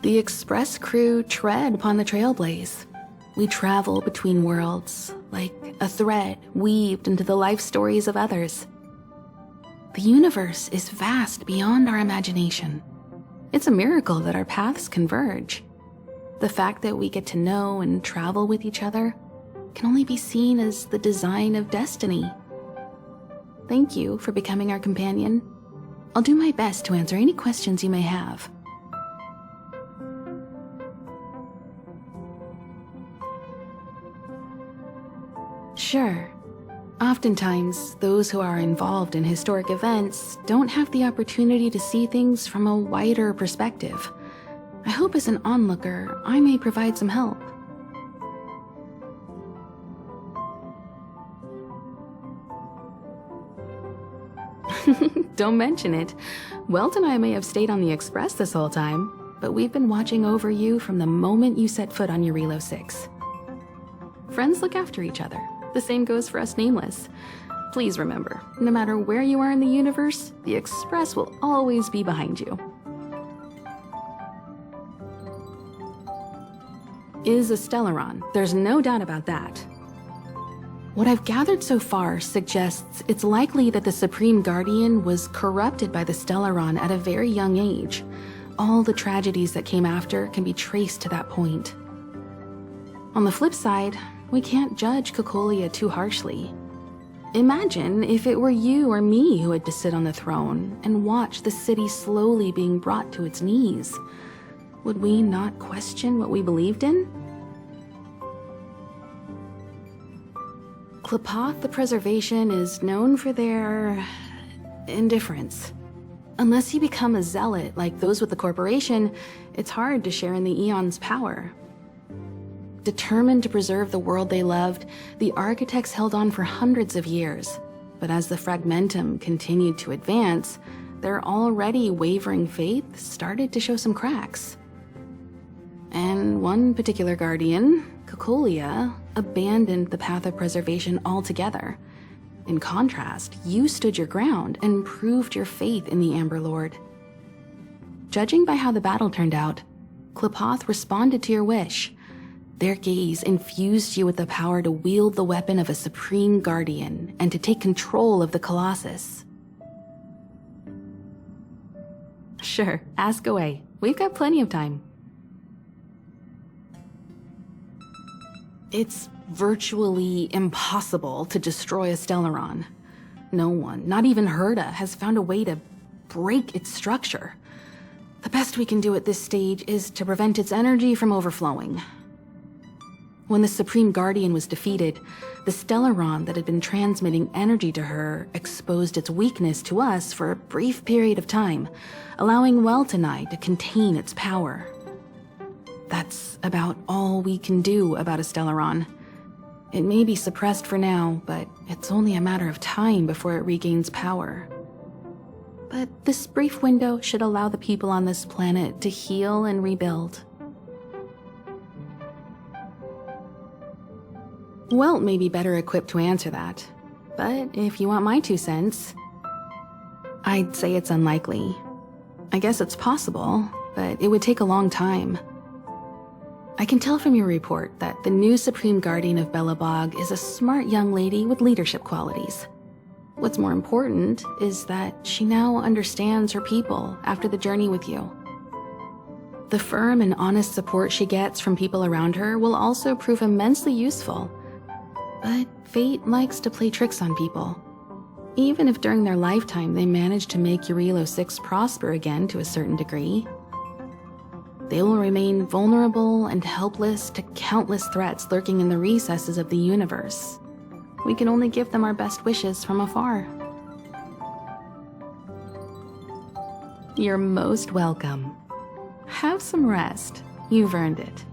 The express crew tread upon the trailblaze. We travel between worlds, like a thread weaved into the life stories of others. The universe is vast beyond our imagination. It's a miracle that our paths converge. The fact that we get to know and travel with each other can only be seen as the design of destiny. Thank you for becoming our companion. I'll do my best to answer any questions you may have. Sure. Oftentimes, those who are involved in historic events don't have the opportunity to see things from a wider perspective. I hope as an onlooker, I may provide some help. Don't mention it. Welt and I may have stayed on the Express this whole time, but we've been watching over you from the moment you set foot on Eurilo 6. Friends look after each other. The same goes for us Nameless. Please remember, no matter where you are in the universe, the Express will always be behind you. Is a Stellaron, there's no doubt about that. What I've gathered so far suggests it's likely that the Supreme Guardian was corrupted by the Stellaron at a very young age. All the tragedies that came after can be traced to that point. On the flip side, we can't judge Cocolia too harshly. Imagine if it were you or me who had to sit on the throne and watch the city slowly being brought to its knees. Would we not question what we believed in? Klapoth the Preservation is known for their indifference. Unless you become a zealot like those with the corporation, it's hard to share in the Eon's power. Determined to preserve the world they loved, the architects held on for hundreds of years. But as the Fragmentum continued to advance, their already wavering faith started to show some cracks. And one particular guardian, Cocolia, abandoned the path of preservation altogether. In contrast, you stood your ground and proved your faith in the Amber Lord. Judging by how the battle turned out, Klapoth responded to your wish. Their gaze infused you with the power to wield the weapon of a supreme guardian and to take control of the Colossus. Sure, ask away. We've got plenty of time. It's virtually impossible to destroy a Stellaron. No one, not even Herda, has found a way to break its structure. The best we can do at this stage is to prevent its energy from overflowing. When the Supreme Guardian was defeated, the Stellaron that had been transmitting energy to her exposed its weakness to us for a brief period of time, allowing Welt and I to contain its power. That's about all we can do about a Stellaron. It may be suppressed for now, but it's only a matter of time before it regains power. But this brief window should allow the people on this planet to heal and rebuild. Welt may be better equipped to answer that, but if you want my 2 cents, I'd say it's unlikely. I guess it's possible, but it would take a long time. I can tell from your report that the new Supreme Guardian of Belobog is a smart young lady with leadership qualities. What's more important is that she now understands her people after the journey with you. The firm and honest support she gets from people around her will also prove immensely useful. But fate likes to play tricks on people. Even if during their lifetime they manage to make Eurilo 6 prosper again to a certain degree, they will remain vulnerable and helpless to countless threats lurking in the recesses of the universe. We can only give them our best wishes from afar. You're most welcome. Have some rest. You've earned it.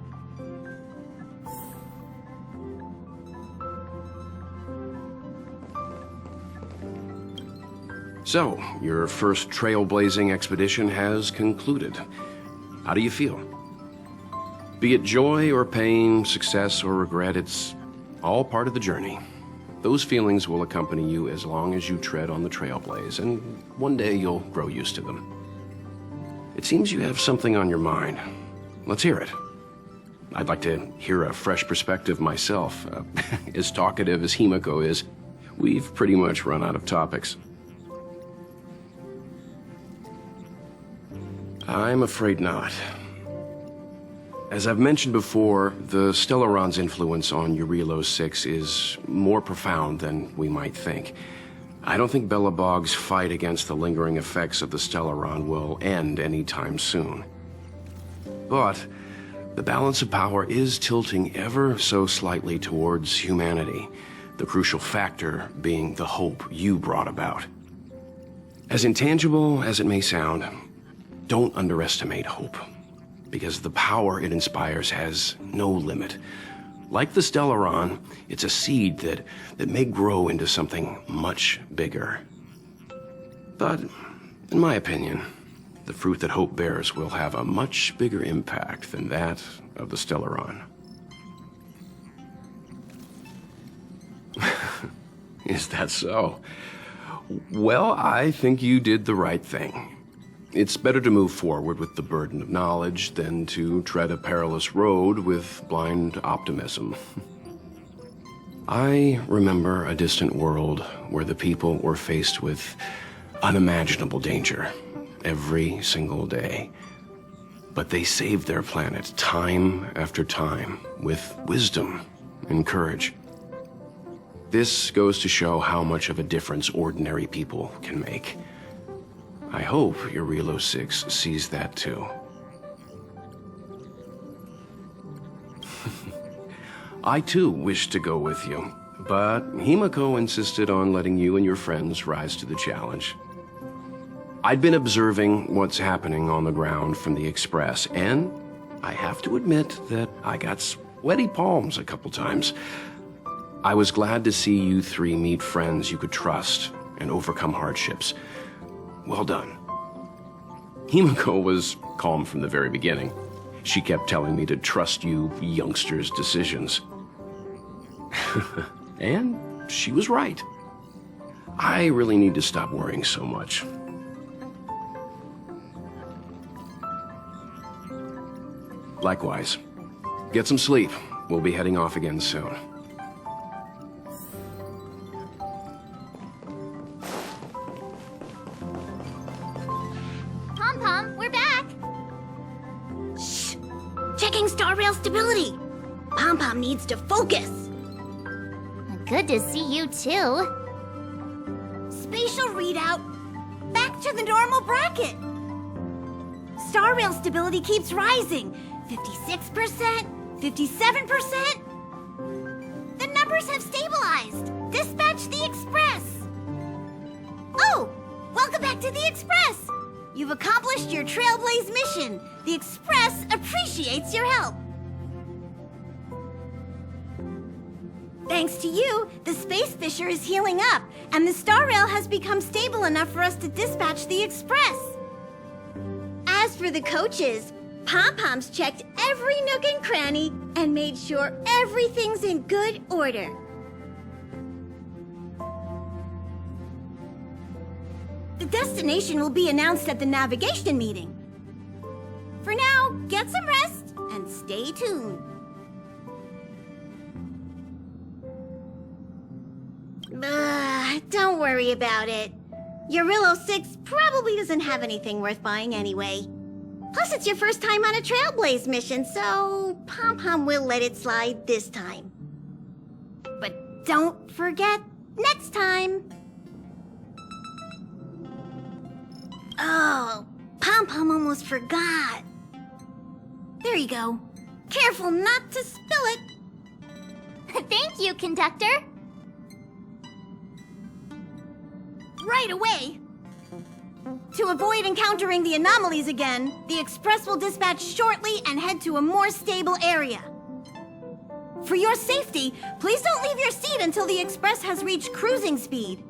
So, your first trailblazing expedition has concluded. How do you feel? Be it joy or pain, success or regret, it's all part of the journey. Those feelings will accompany you as long as you tread on the trailblaze, and one day you'll grow used to them. It seems you have something on your mind. let's hear it. I'd like to hear a fresh perspective myself. As talkative as Himiko is, we've pretty much run out of topics. I'm afraid not. As I've mentioned before, the Stellaron's influence on Eurilo 6 is more profound than we might think. I don't think Belobog's fight against the lingering effects of the Stellaron will end anytime soon. But the balance of power is tilting ever so slightly towards humanity, the crucial factor being the hope you brought about. As intangible as it may sound, don't underestimate hope, because the power it inspires has no limit. Like the Stellaron, it's a seed that may grow into something much bigger. But, in my opinion, the fruit that hope bears will have a much bigger impact than that of the Stellaron. Is that so? Well, I think you did the right thing. It's better to move forward with the burden of knowledge than to tread a perilous road with blind optimism. I remember a distant world where the people were faced with unimaginable danger every single day. But they saved their planet time after time with wisdom and courage. This goes to show how much of a difference ordinary people can make. I hope Eurilo 6 sees that too. I too wish to go with you, but Himiko insisted on letting you and your friends rise to the challenge. I'd been observing what's happening on the ground from the Express, and I have to admit that I got sweaty palms a couple times. I was glad to see you three meet friends you could trust and overcome hardships. Well done. Himiko was calm from the very beginning. She kept telling me to trust you youngsters' decisions. And she was right. I really need to stop worrying so much. Likewise. Get some sleep. We'll be heading off again soon. We're back! Shh! Checking star rail stability! Pom-Pom needs to focus! Good to see you too. Spatial readout. Back to the normal bracket. Star rail stability keeps rising. 56%, 57%. The numbers have stabilized. Dispatch the Express. Oh! Welcome back to the Express! You've accomplished your Trailblaze mission. The Express appreciates your help. Thanks to you, the Space Fisher is healing up, and the Star Rail has become stable enough for us to dispatch the Express. As for the coaches, Pom-Pom's checked every nook and cranny and made sure everything's in good order. The destination will be announced at the navigation meeting. For now, get some rest and stay tuned. Don't worry about it. Eurilo 6 probably doesn't have anything worth buying anyway. Plus, it's your first time on a Trailblaze mission, so Pom-Pom will let it slide this time. But don't forget, next time. Oh, Pom-Pom almost forgot. There you go. Careful not to spill it. Thank you, conductor. Right away. To avoid encountering the anomalies again, the Express will dispatch shortly and head to a more stable area. For your safety, please don't leave your seat until the Express has reached cruising speed.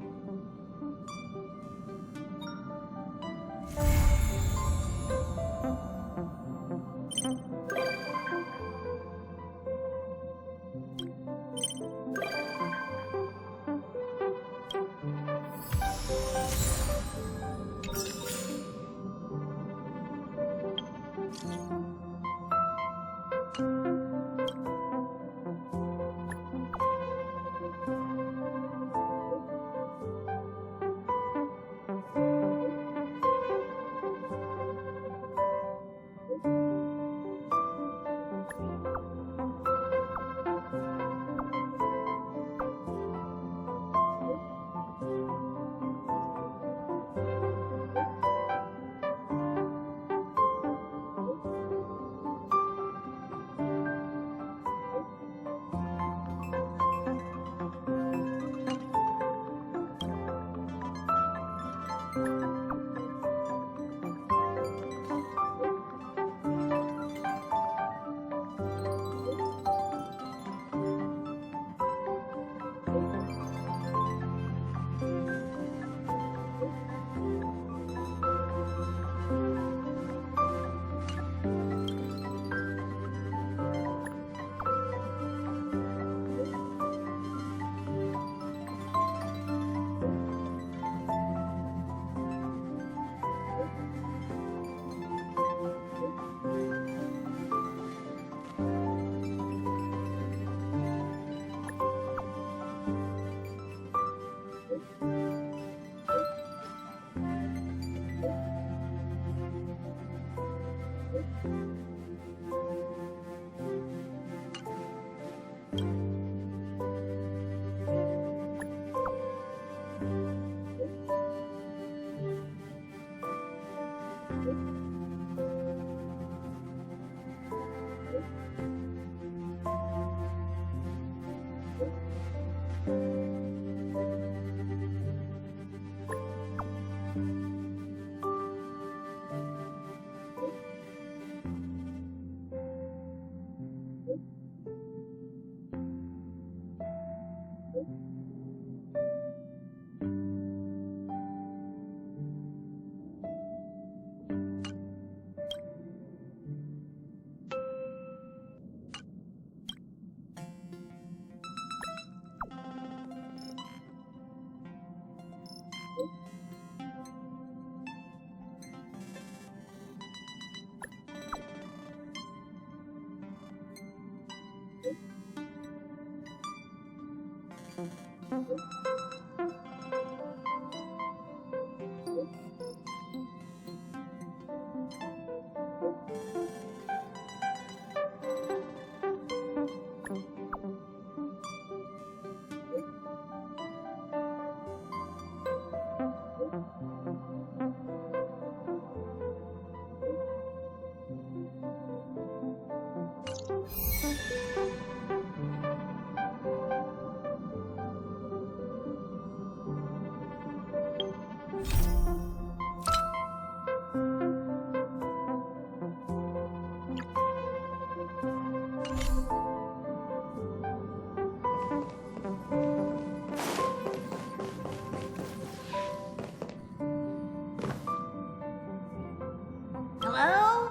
Hello?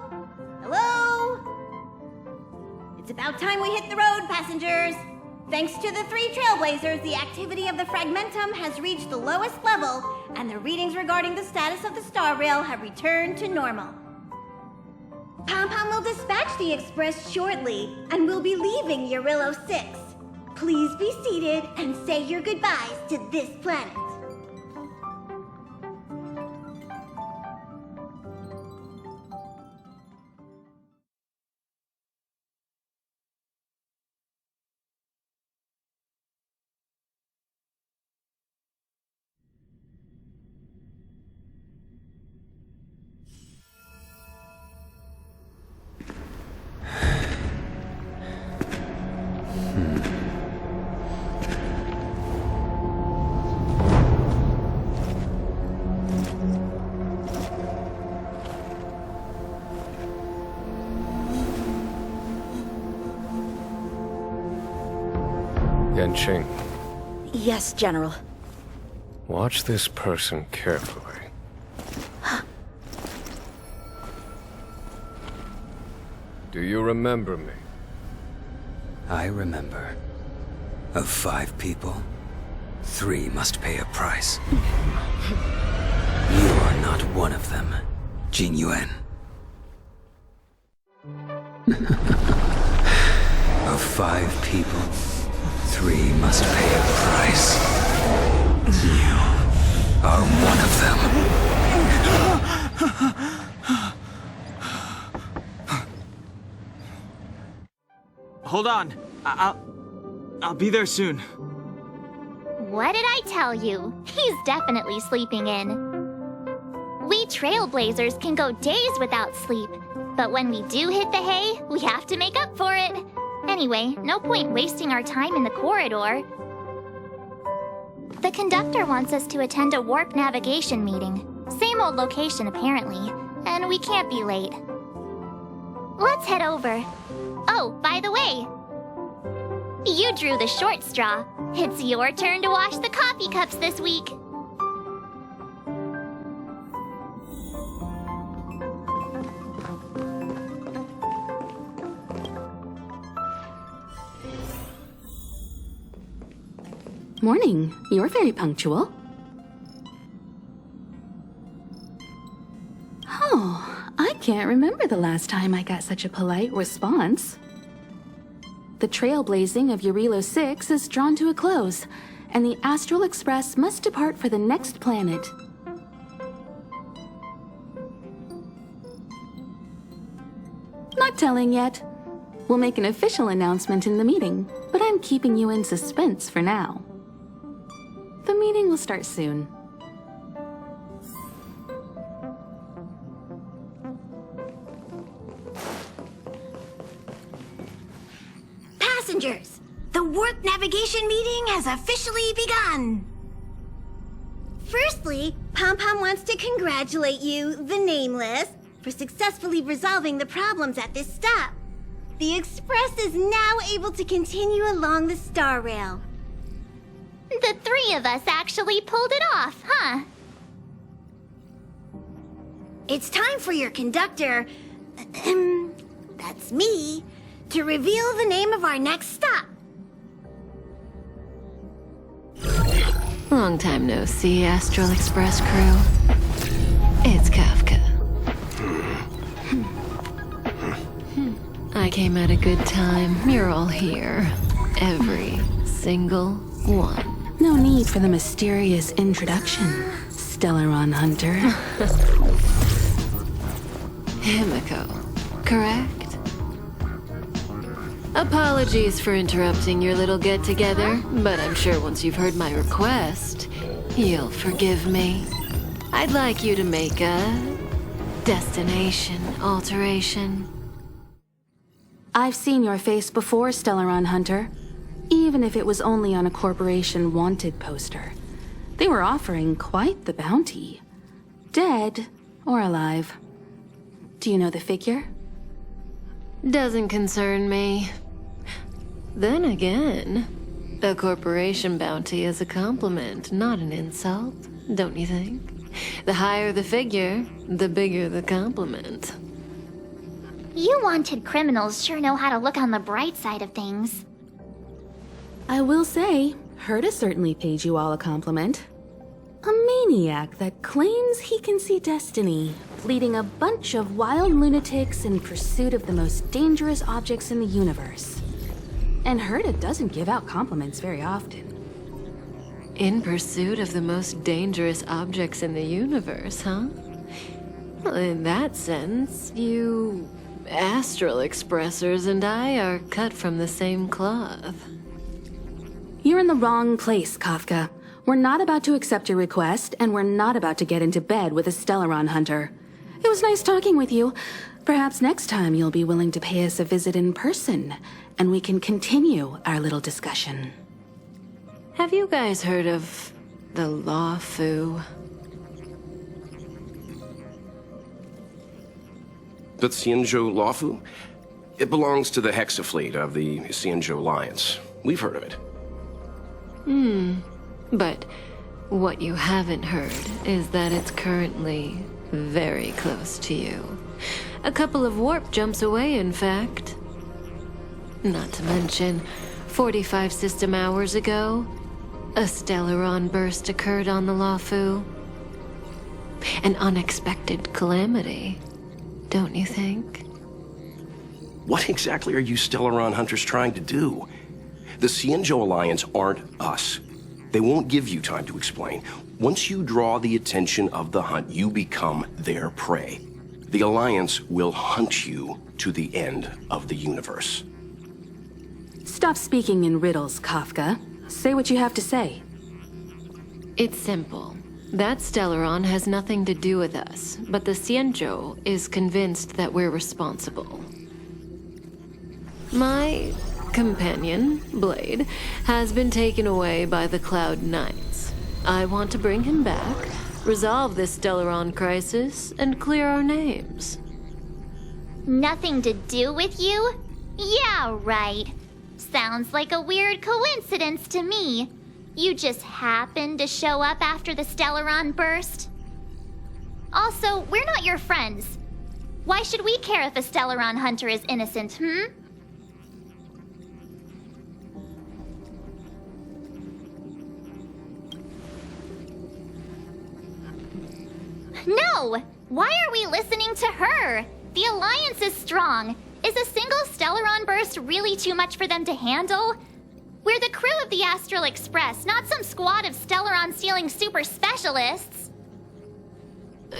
Hello? It's about time we hit the road, passengers. Thanks to the 3 Trailblazers, the activity of the Fragmentum has reached the lowest level, and the readings regarding the status of the Star Rail have returned to normal. Pom-Pom will dispatch the Express shortly, and we'll be leaving Eurillo 6. Please be seated and say your goodbyes to this planet. Yanqing, Yes, General. watch this person carefully. Do you remember me? I remember. Of 5 people, 3 must pay a price. You are not one of them, Jin Yuan. Of 5 people, 3 must pay a price. You are one of them. Hold on. I'll be there soon. What did I tell you? He's definitely sleeping in. We Trailblazers can go days without sleep, but when we do hit the hay, we have to make up for it. Anyway, no point wasting our time in the corridor. The conductor wants us to attend a warp navigation meeting. Same old location, apparently, and we can't be late. Let's head over. Oh, by the way, you drew the short straw. It's your turn to wash the coffee cups this week. Morning. You're very punctual. Oh, I can't remember the last time I got such a polite response. The trailblazing of Eurillo 6 is drawn to a close, and the Astral Express must depart for the next planet. Not telling yet. We'll make an official announcement in the meeting, but I'm keeping you in suspense for now. The meeting will start soon. Passengers, the warp navigation meeting has officially begun. Firstly, Pom-Pom wants to congratulate you, the Nameless, for successfully resolving the problems at this stop. The Express is now able to continue along the Star Rail. The three of us actually pulled it off, huh? It's time for your conductor, that's me, to reveal the name of our next stop. Long time no see, Astral Express crew. It's Kafka. I came at a good time. You're all here. Every single one. No need for the mysterious introduction, Stellaron Hunter. Himiko, correct? Apologies for interrupting your little get-together, but I'm sure once you've heard my request, you'll forgive me. I'd like you to make a destination alteration. I've seen your face before, Stellaron Hunter. Even if it was only on a corporation wanted poster. They were offering quite the bounty. Dead or alive. Do you know the figure? Doesn't concern me. Then again, a corporation bounty is a compliment, not an insult, don't you think? The higher the figure, the bigger the compliment. You wanted criminals sure know how to look on the bright side of things. I will say, Herta certainly paid you all a compliment. A maniac that claims he can see destiny, leading a bunch of wild lunatics in pursuit of the most dangerous objects in the universe. And Herta doesn't give out compliments very often. In pursuit of the most dangerous objects in the universe, huh? Well, in that sense, you Astral Expressers and I are cut from the same cloth. You're in the wrong place, Kafka. We're not about to accept your request, and we're not about to get into bed with a Stellaron Hunter. It was nice talking with you. Perhaps next time you'll be willing to pay us a visit in person, and we can continue our little discussion. Have you guys heard of the Law Fu? The Sяньчжоу Lawfu? It belongs to the Hexafleet of the Sяньчжоу Alliance. We've heard of it. But what you haven't heard is that it's currently very close to you. A couple of warp jumps away, in fact. Not to mention, 45 system hours ago, a Stellaron burst occurred on the Lawfu. An unexpected calamity, don't you think? What exactly are you Stellaron Hunters trying to do? The Sяньчжоу Alliance aren't us. They won't give you time to explain. Once you draw the attention of the hunt, you become their prey. The Alliance will hunt you to the end of the universe. Stop speaking in riddles, Kafka. Say what you have to say. It's simple. That Stellaron has nothing to do with us, but the Sяньчжоу is convinced that we're responsible. My companion, Blade, has been taken away by the Cloud Knights. I want to bring him back, resolve this Stellaron crisis, and clear our names. Nothing to do with you? Yeah, right. Sounds like a weird coincidence to me. You just happened to show up after the Stellaron burst? Also, we're not your friends. Why should we care if a Stellaron hunter is innocent, No! Why are we listening to her? The Alliance is strong. Is a single Stellaron burst really too much for them to handle? We're the crew of the Astral Express, not some squad of Stellaron-stealing super specialists.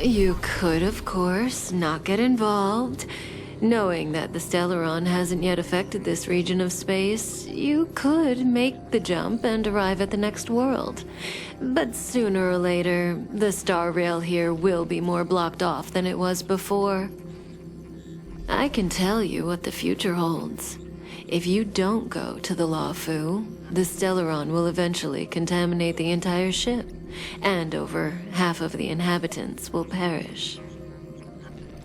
You could, of course, not get involved. Knowing that the Stellaron hasn't yet affected this region of space, you could make the jump and arrive at the next world. But sooner or later, the star rail here will be more blocked off than it was before. I can tell you what the future holds. If you don't go to the Law Fu, the Stellaron will eventually contaminate the entire ship, and over half of the inhabitants will perish.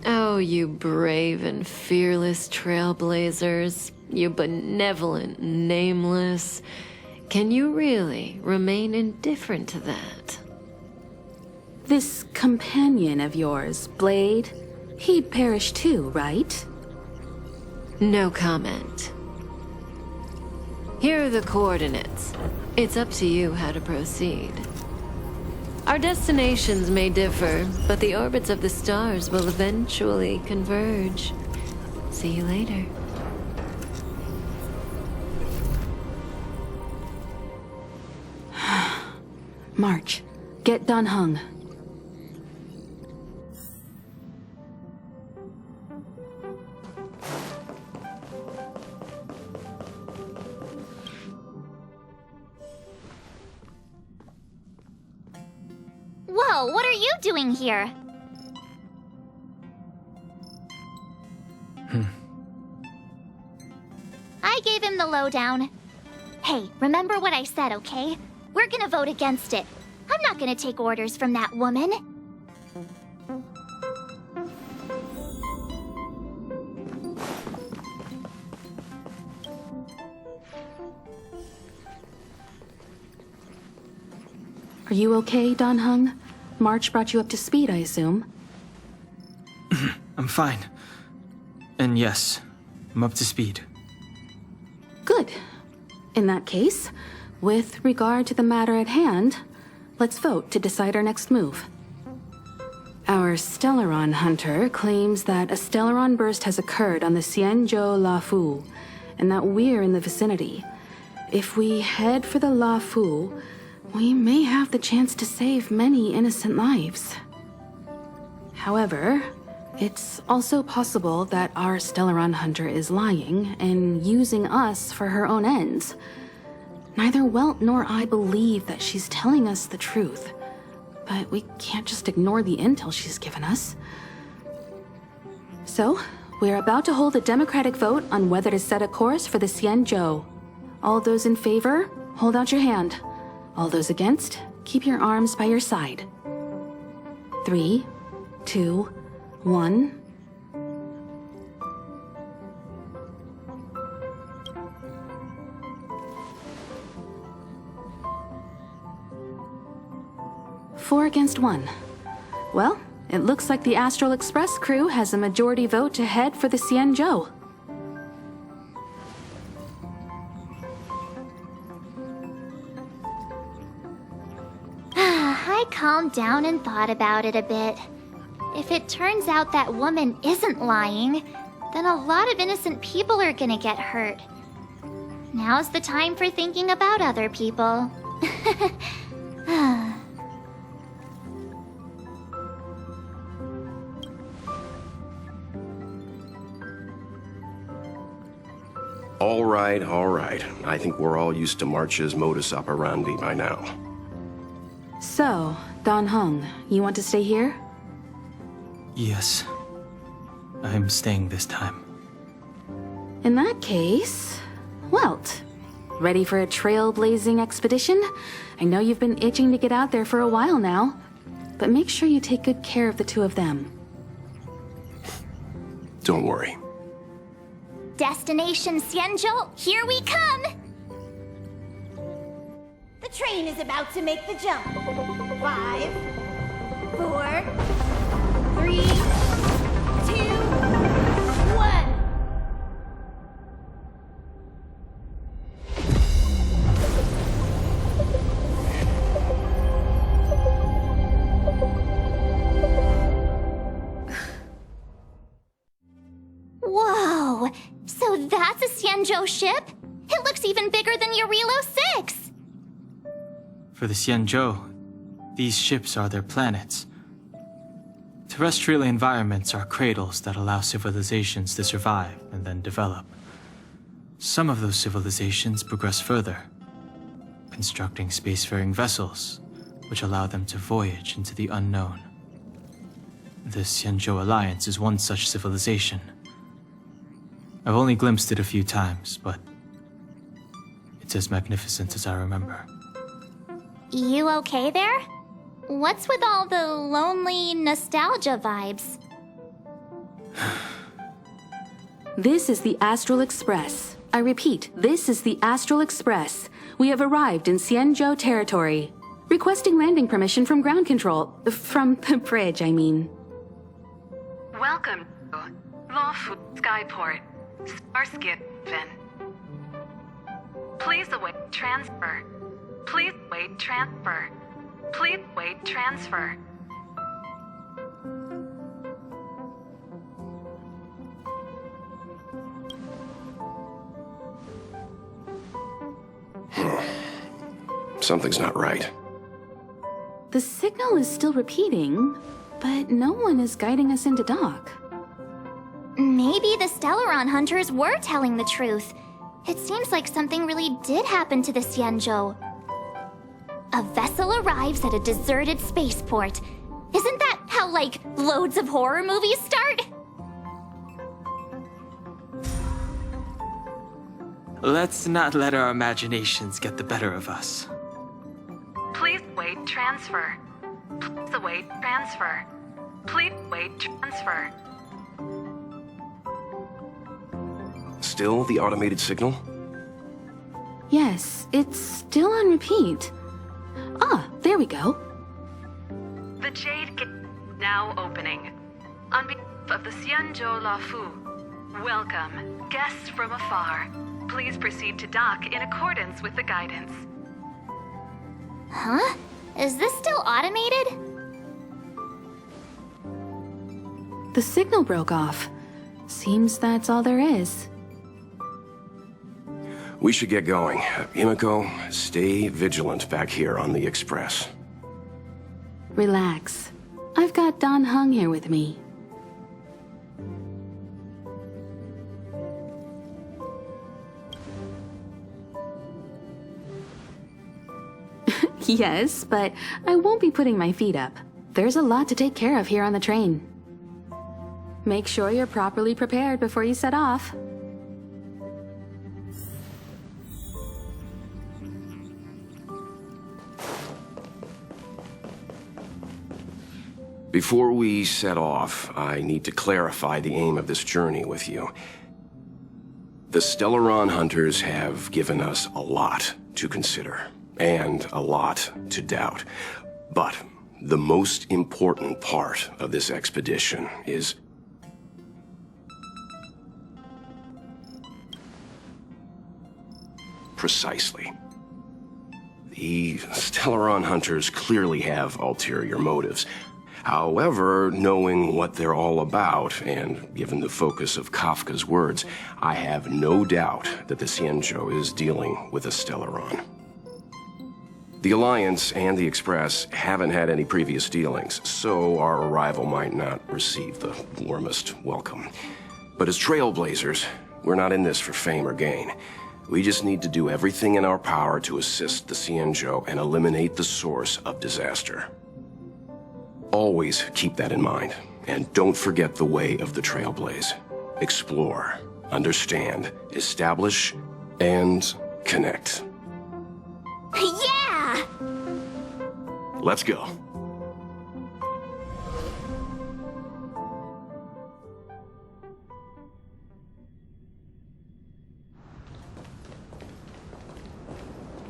Oh, you brave and fearless trailblazers, you benevolent nameless. Can you really remain indifferent to that? This companion of yours, Blade, he'd perish too, right? No comment. Here are the coordinates. It's up to you how to proceed. Our destinations may differ, but the orbits of the stars will eventually converge. See you later. March, get Dan Heng. Whoa, what are you doing here? I gave him the lowdown. Hey, remember what I said, okay? We're gonna vote against it. I'm not gonna take orders from that woman. Are you okay, Dan Heng? March brought you up to speed, I assume. I'm fine. And yes, I'm up to speed. Good. In that case, with regard to the matter at hand, let's vote to decide our next move. Our Stellaron hunter claims that a Stellaron burst has occurred on the Xianzhou La Fu, and that we're in the vicinity. If we head for the La Fu, we may have the chance to save many innocent lives. However, it's also possible that our Stellaron hunter is lying and using us for her own ends. Neither Welt nor I believe that she's telling us the truth, but we can't just ignore the intel she's given us. So, we're about to hold a democratic vote on whether to set a course for the Xianzhou. All those in favor, hold out your hand. All those against, keep your arms by your side. 3, 2, 1. Four against 1. Well, it looks like the Astral Express crew has a majority vote to head for the Xianzhou. I calmed down and thought about it a bit. If it turns out that woman isn't lying, then a lot of innocent people are gonna get hurt. Now's the time for thinking about other people. All right, all right. I think we're all used to March's modus operandi by now. So, Dan Heng, you want to stay here? Yes. I'm staying this time. In that case, Welt, ready for a trailblazing expedition? I know you've been itching to get out there for a while now, but make sure you take good care of the two of them. Don't worry. Destination Xianzhou, here we come! The train is about to make the jump. 5, 4, 3, 2, 1. Whoa! So that's a Xianzhou ship? It looks even bigger than Eurilo 6! For the Xianzhou, these ships are their planets. Terrestrial environments are cradles that allow civilizations to survive and then develop. Some of those civilizations progress further, constructing spacefaring vessels, which allow them to voyage into the unknown. The Syanzhou Alliance is one such civilization. I've only glimpsed it a few times, but it's as magnificent as I remember. You okay there? What's with all the lonely nostalgia vibes? This is the Astral Express. I repeat, this is the Astral Express. We have arrived in Syanzhou territory. Requesting landing permission from ground control. From the bridge, I mean. Welcome to Lawfu Skyport, Starskin. Please await transfer. Please wait transfer. Please wait transfer. Something's not right. The signal is still repeating, but no one is guiding us into dock. Maybe the Stellaron hunters were telling the truth. It seems like something really did happen to the Syanzhou. A vessel arrives at a deserted spaceport. Isn't that how, like, loads of horror movies start? Let's not let our imaginations get the better of us. Please wait transfer. Please await transfer. Please wait transfer. Still the automated signal? Yes, it's still on repeat. Ah, there we go. The Jade Gate now opening. On behalf of the Syanzhou Lafu, welcome, guests from afar. Please proceed to dock in accordance with the guidance. Huh? Is this still automated? The signal broke off. Seems that's all there is. We should get going. Himiko, stay vigilant back here on the Express. Relax. I've got Don Hung here with me. Yes, but I won't be putting my feet up. There's a lot to take care of here on the train. Make sure you're properly prepared before you set off. Before we set off, I need to clarify the aim of this journey with you. The Stellaron hunters have given us a lot to consider, and a lot to doubt. But the most important part of this expedition is precisely. The Stellaron hunters clearly have ulterior motives. However, knowing what they're all about, and given the focus of Kafka's words, I have no doubt that the Syanzhou is dealing with a Stellaron. The Alliance and the Express haven't had any previous dealings, so our arrival might not receive the warmest welcome. But as trailblazers, we're not in this for fame or gain. We just need to do everything in our power to assist the Syanzhou and eliminate the source of disaster. Always keep that in mind, and don't forget the way of the Trailblaze. Explore, understand, establish, and connect. Yeah! Let's go.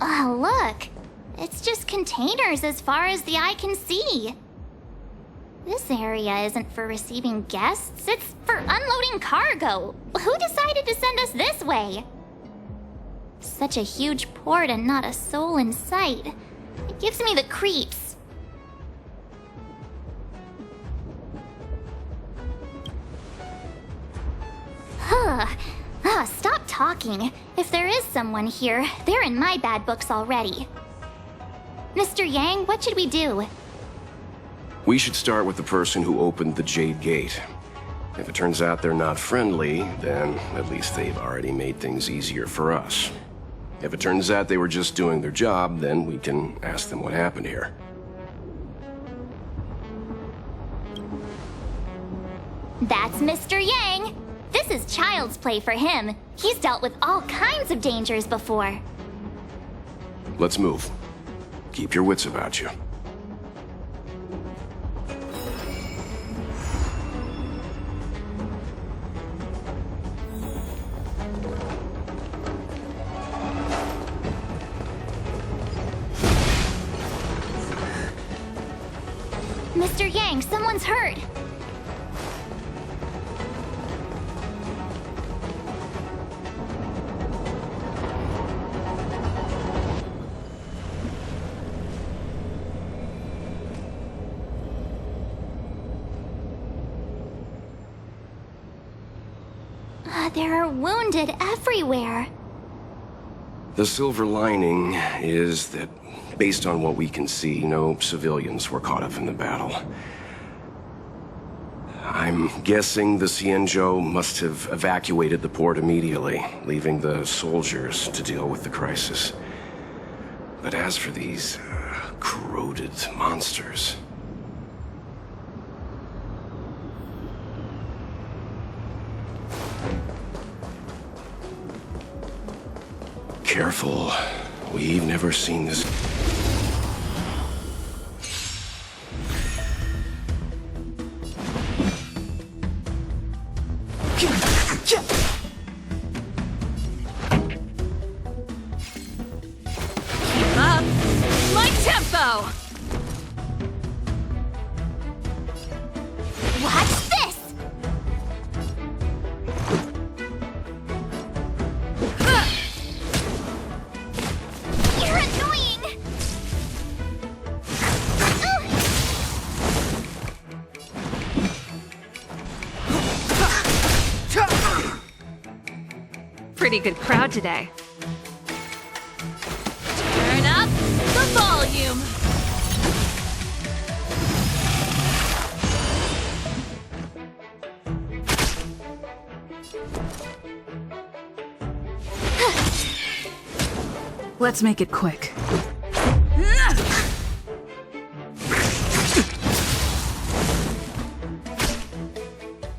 Oh, look. It's just containers as far as the eye can see. This area isn't for receiving guests, it's for unloading cargo. Who decided to send us this way? Such a huge port and not a soul in sight. It gives me the creeps. Stop talking. If there is someone here, they're in my bad books already. Mr. Yang, what should we do? We should start with the person who opened the Jade Gate. If it turns out they're not friendly, then at least they've already made things easier for us. If it turns out they were just doing their job, then we can ask them what happened here. That's Mr. Yang. This is child's play for him. He's dealt with all kinds of dangers before. Let's move. Keep your wits about you. Mr. Yang, someone's hurt. There are wounded everywhere. The silver lining is that, based on what we can see, no civilians were caught up in the battle. I'm guessing the Sяньчжоу must have evacuated the port immediately, leaving the soldiers to deal with the crisis. But as for these corroded monsters... Careful. We've never seen this. Keep up my tempo! Watch this! You're annoying! Pretty good crowd today. Turn up the volume! Let's make it quick.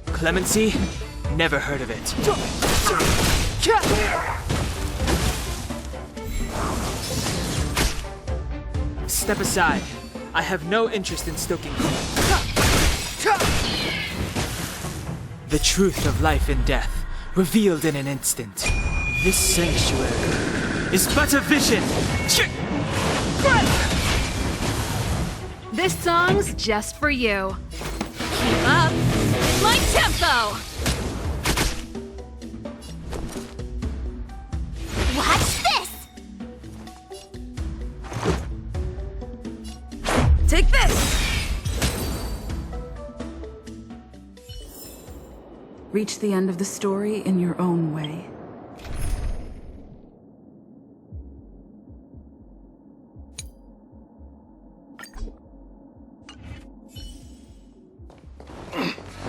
Clemency? Never heard of it. Step aside. I have no interest in stoking. The truth of life and death, revealed in an instant. This sanctuary is but a vision. This song's just for you. Keep up my tempo! Watch this! Take this! Reach the end of the story in your own way.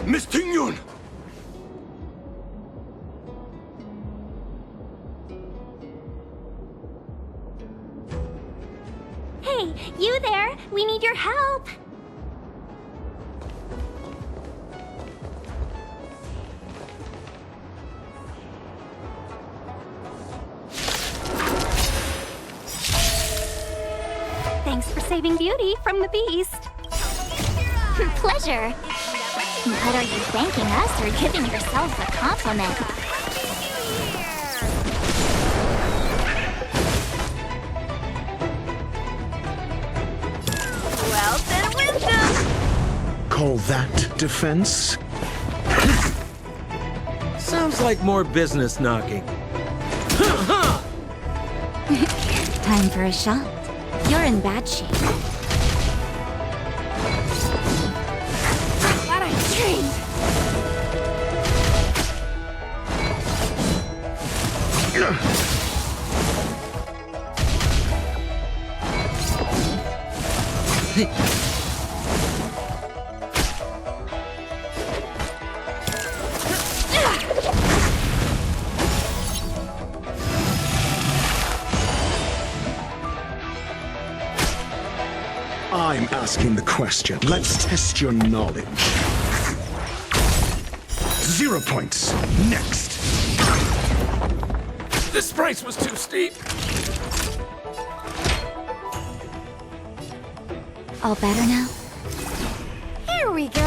Miss Tingyun! Hey, you there! We need your help! Thanks for saving Beauty from the beast. Pleasure. But are you thanking us or giving yourself a compliment? Well, then wisdom! Call that defense? Sounds like more business knocking. Time for a shot. You're in bad shape. Glad I trained! I'm asking the question. Let's test your knowledge. 0 points. Next. This price was too steep. All better now? Here we go.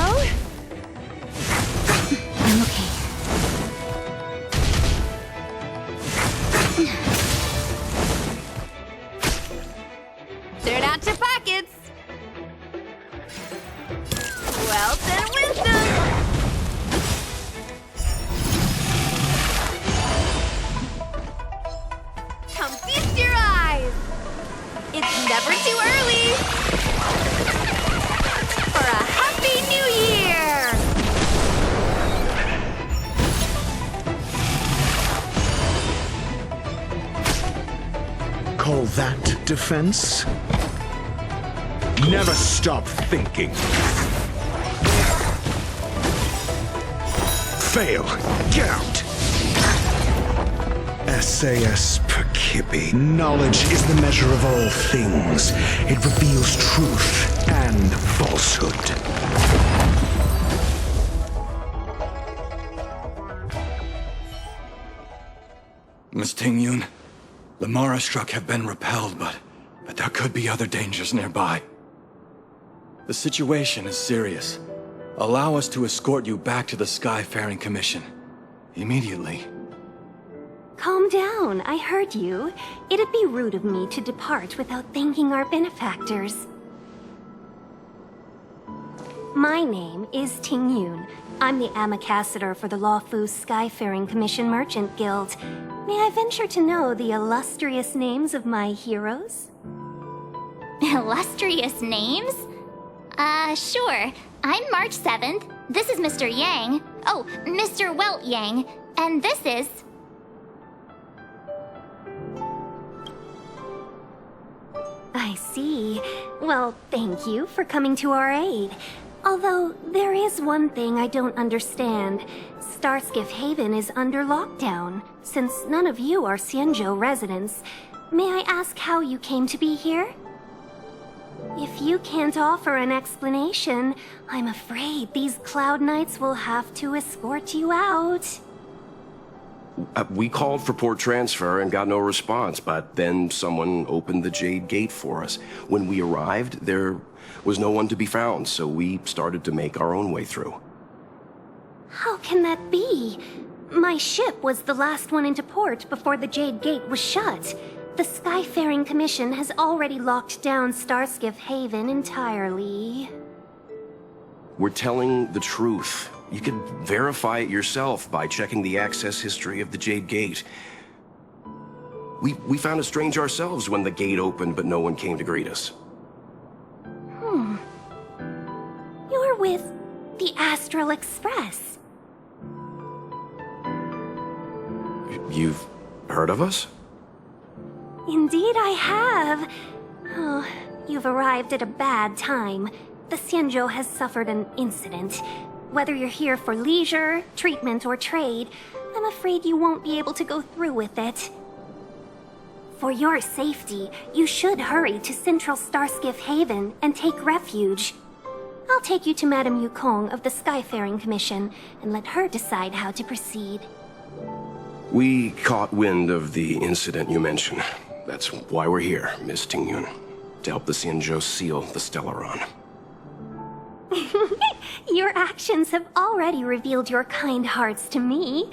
I'm okay. Dirt out your pockets. Wealth and wisdom. Come feast your eyes. It's never too early for a happy new year. Call that defense? Never stop thinking. Fail. Get out. SAS Perkibi. Knowledge is the measure of all things. It reveals truth and falsehood. Miss Tingyun, the Mara struck have been repelled, but there could be other dangers nearby. The situation is serious. Allow us to escort you back to the Skyfaring Commission. Immediately. Calm down, I heard you. It'd be rude of me to depart without thanking our benefactors. My name is Ting Yun. I'm the ambassador for the Luofu Skyfaring Commission Merchant Guild. May I venture to know the illustrious names of my heroes? Illustrious names? Sure. I'm March 7th. This is Mr. Yang. Oh, Mr. Welt Yang. And this is... I see. Well, thank you for coming to our aid. Although, there is one thing I don't understand. Starskiff Haven is under lockdown. Since none of you are Xianzhou residents, may I ask how you came to be here? If you can't offer an explanation, I'm afraid these Cloud Knights will have to escort you out. We called for port transfer and got no response, but then someone opened the Jade Gate for us. When we arrived, there was no one to be found, so we started to make our own way through. How can that be? My ship was the last one into port before the Jade Gate was shut. The Skyfaring Commission has already locked down Starskiff Haven entirely. We're telling the truth. You can verify it yourself by checking the access history of the Jade Gate. We found it strange ourselves when the gate opened, but no one came to greet us. You're with the Astral Express. You've heard of us? Indeed I have. Oh, you've arrived at a bad time. The Xianzhou has suffered an incident. Whether you're here for leisure, treatment, or trade, I'm afraid you won't be able to go through with it. For your safety, you should hurry to Central Starskiff Haven and take refuge. I'll take you to Madame Yukong of the Skyfaring Commission and let her decide how to proceed. We caught wind of the incident you mentioned. That's why we're here, Miss Tingyun. To help the Xianzhou seal the Stellaron. Your actions have already revealed your kind hearts to me.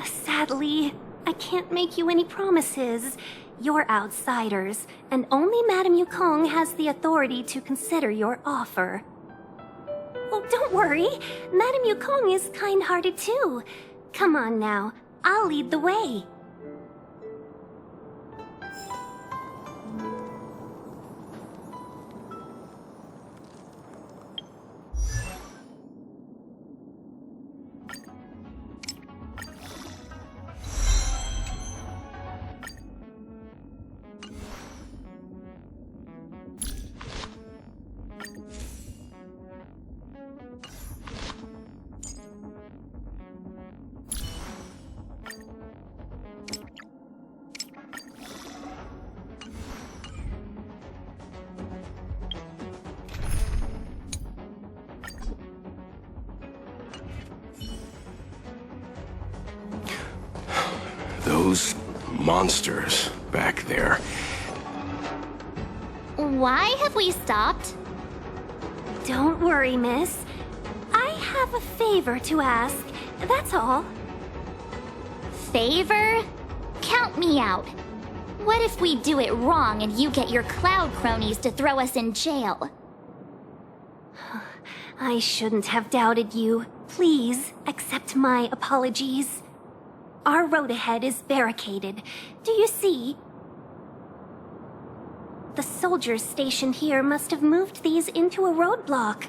Sadly, I can't make you any promises. You're outsiders, and only Madame Yukong has the authority to consider your offer. Oh, don't worry. Madame Yukong is kind-hearted too. Come on now, I'll lead the way. Those monsters back there. Why have we stopped? Don't worry, miss. I have a favor to ask, that's all. Favor? Count me out. What if we do it wrong and you get your cloud cronies to throw us in jail? I shouldn't have doubted you. Please, accept my apologies. Our road ahead is barricaded. Do you see? The soldiers stationed here must have moved these into a roadblock.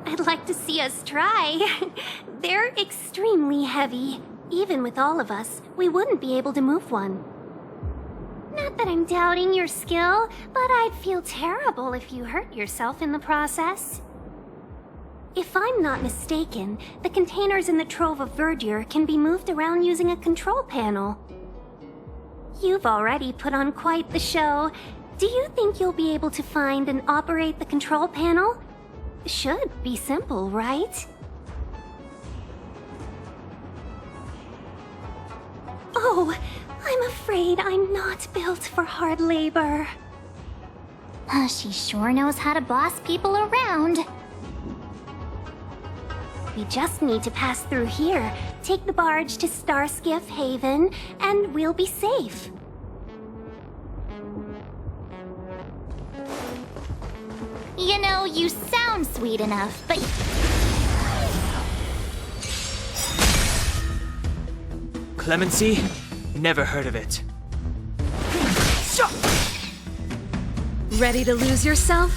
I'd like to see us try. They're extremely heavy. Even with all of us, we wouldn't be able to move one. Not that I'm doubting your skill, but I'd feel terrible if you hurt yourself in the process. If I'm not mistaken, the containers in the Trove of Verdure can be moved around using a control panel. You've already put on quite the show. Do you think you'll be able to find and operate the control panel? Should be simple, right? Oh, I'm afraid I'm not built for hard labor. She sure knows how to boss people around. We just need to pass through here, take the barge to Starskiff Haven, and we'll be safe. You know, you sound sweet enough, but... Clemency? Never heard of it. Ready to lose yourself?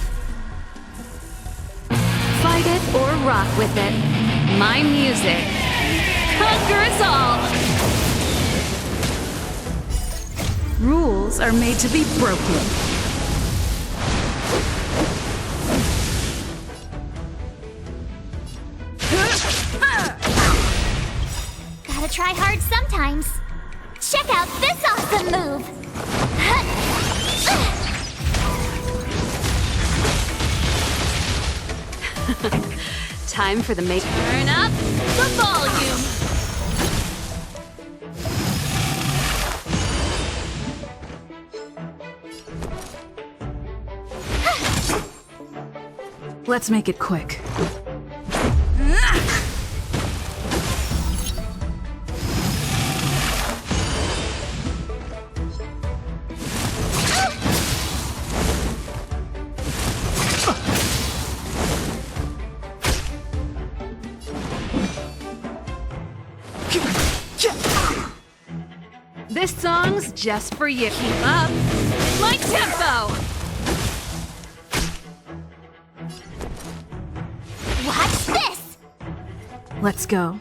Fight it or rock with it. My music. Conquer us all! Rules are made to be broken. Gotta try hard sometimes. Check out this awesome move! Time for the make. Turn up the volume! Let's make it quick. This song's just for you. Keep up my tempo! Watch this! Let's go.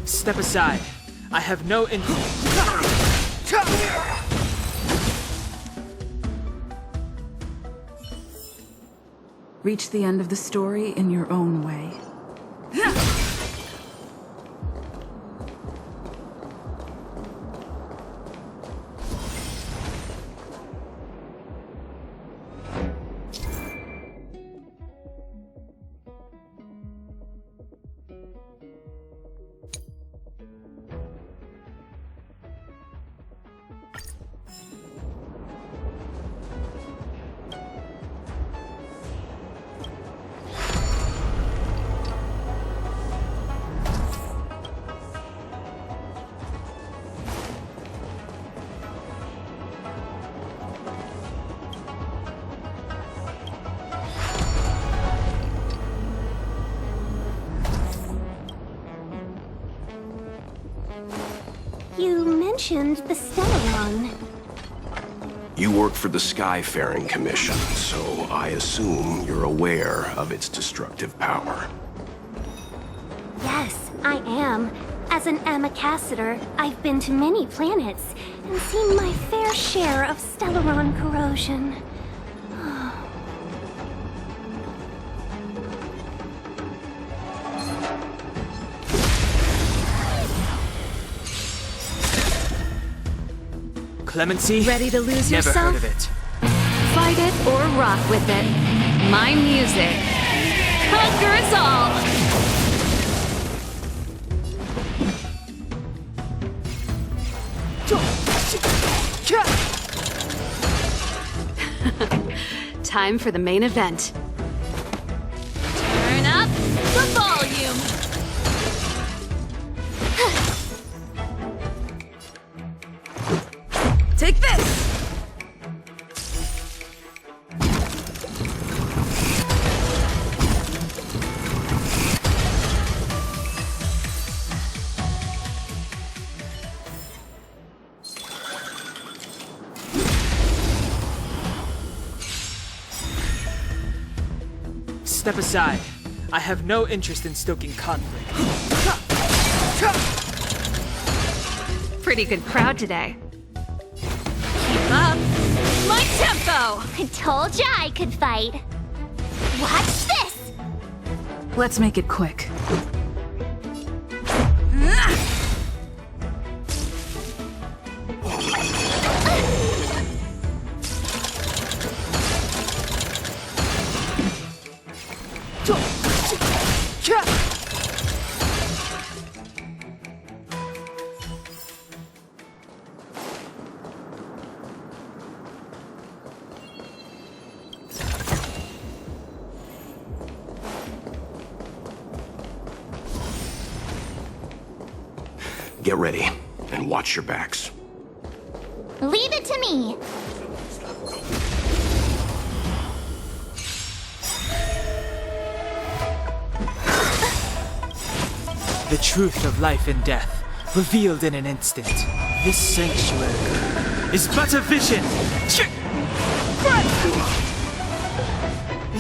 Step aside. I have no Reach the end of the story in your own way. You mentioned the Stellaron. You work for the Skyfaring Commission, so I assume you're aware of its destructive power. Yes, I am. As an ambassador, I've been to many planets and seen my fair share of Stellaron corrosion. Clemency? Ready to lose Never yourself? heard of it. Fight it or rock with it. My music. Conquer us all! Time for the main event. Turn up the volume! Take this! Step aside. I have no interest in stoking conflict. Pretty good crowd today. Keep up my tempo! I told ya I could fight. Watch this! Let's make it quick. Get ready, and watch your backs. Leave it to me. The truth of life and death, revealed in an instant. This sanctuary is but a vision.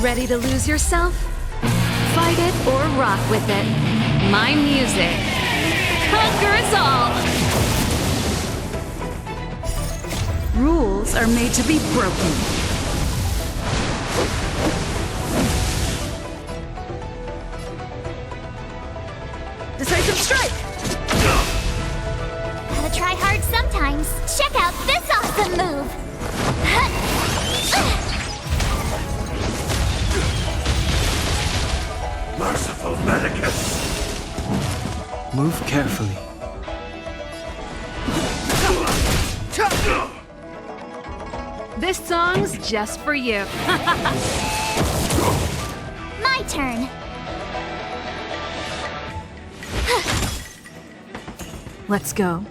Ready to lose yourself? Fight it or rock with it. My music. Conquer us all! Rules are made to be broken. Decisive strike! Gotta try hard sometimes. Check out this awesome move! Merciful Medicus! Move carefully. This song's just for you. My turn. Let's go.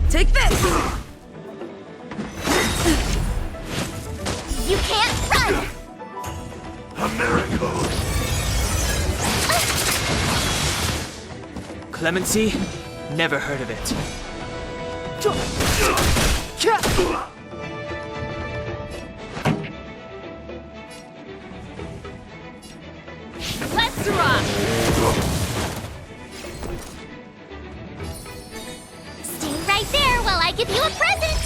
Take this! You can't run! A miracle! Clemency? Never heard of it. Let's rock! Stay right there while I give you a present!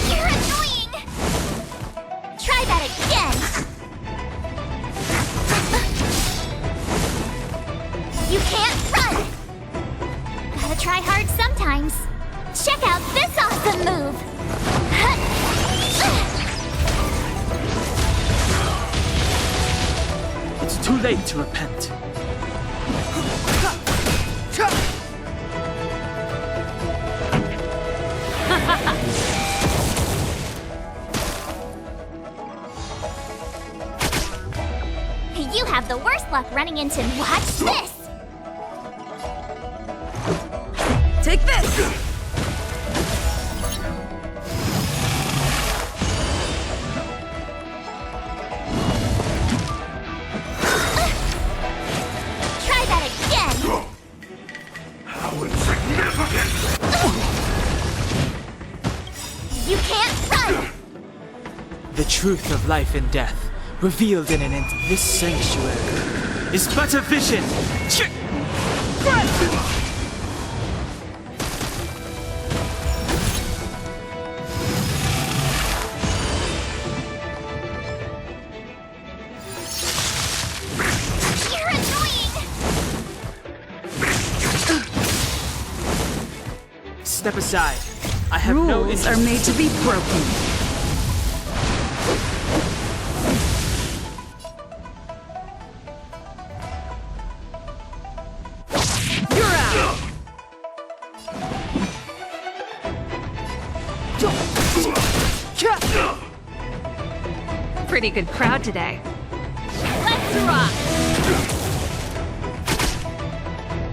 You're annoying! Try that again! You can't run! Gotta try hard sometimes. Check out this awesome move! It's too late to repent. You have the worst luck running into... Watch this! Take this! Try that again! How insignificant! You can't run! The truth of life and death, revealed in an instant. This sanctuary is but a vision. Step aside. I have no Rules are made to be broken. You're out! Pretty good crowd today. Let's rock!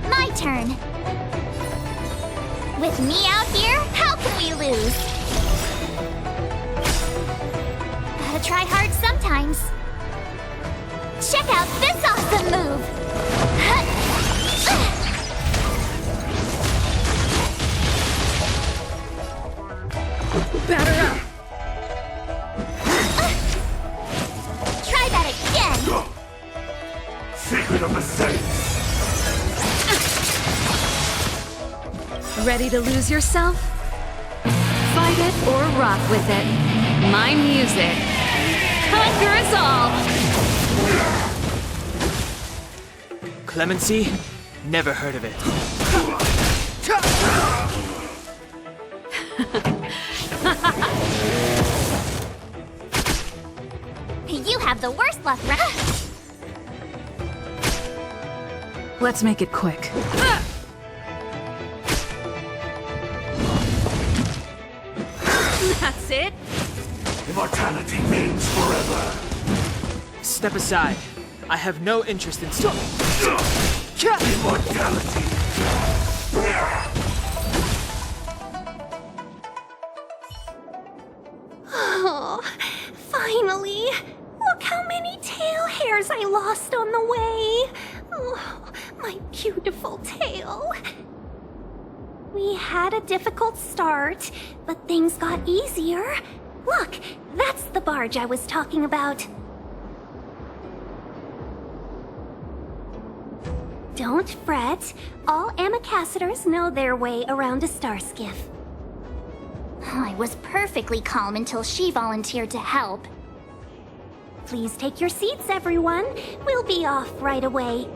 My turn. With me out here, how can we lose? Gotta try hard sometimes. Check out this awesome move! Batter up! Try that again! Secret of the Saints! Ready to lose yourself? Fight it or rock with it. My music. Conquer us all! Clemency? Never heard of it. You have the worst luck, right? Let's make it quick. That's it? Immortality means forever. Step aside. I have no interest in Immortality. Oh, finally! Look how many tail hairs I lost on the way! Oh, my beautiful tail. We had a difficult start, but things got easier. Look, that's the barge I was talking about. Don't fret. All ambassadors know their way around a star skiff. I was perfectly calm until she volunteered to help. Please take your seats, everyone. We'll be off right away.